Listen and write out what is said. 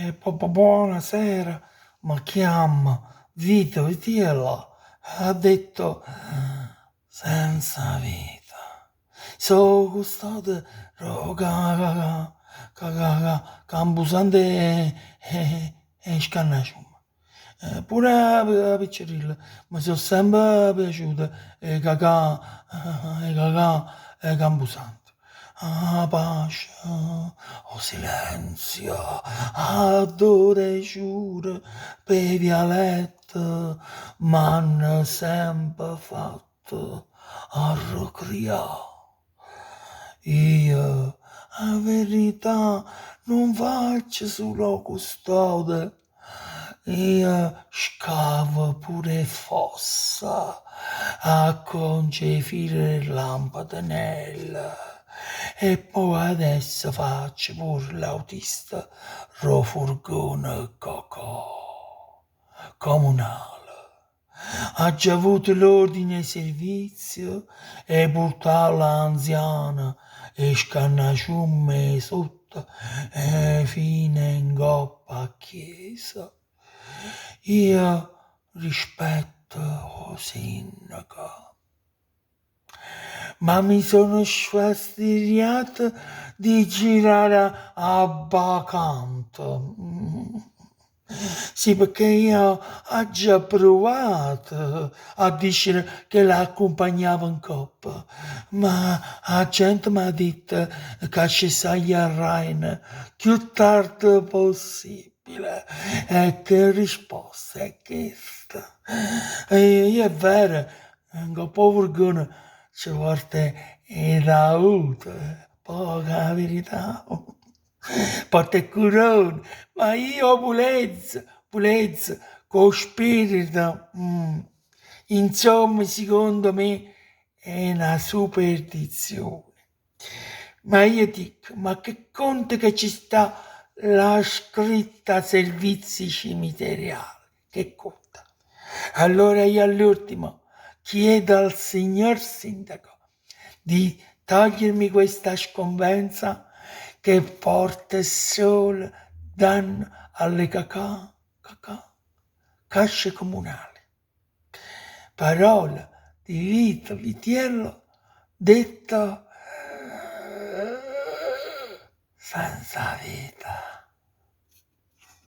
Buonasera, ma chiama Vito Vitiella. Ha detto senza vita. So custode roga cambusante e scannascium. Pure la piccerilla mi sono sempre piaciute e cambusante. Ah, pace, o silenzio, adore giuro, per dialetto, m'hanno sempre fatto arrocriare. Io, a verità, non faccio solo custode, io scavo pure fossa a concepire lampadinella e poi adesso faccio pure l'autista ro furgone cocò comunale. Ha già avuto l'ordine e servizio e portato l'anziana e scannasciumme sotto e fino in coppa a chiesa. Io rispetto o sindaco, ma mi sono sfastidiato di girare a bacanto. Sì, perché io ho già provato a dire che la accompagnavo in coppa, ma la gente mi ha detto che ci sei a Rhein più tardi possibile. E che risposta è questa? E io è vero, un po' vergogna ci vuole in auto, poca la verità. Porta curone, ma io ho pulezza, con spirito. Insomma, secondo me è una superstizione. Ma io dico, ma che conto che ci sta la scritta servizi cimiteriali? Che conta? Allora io all'ultimo chiedo al signor sindaco di togliermi questa scombenza che porta solo danno alle casce comunali. Parola di Vito Vitiello detta senza vita.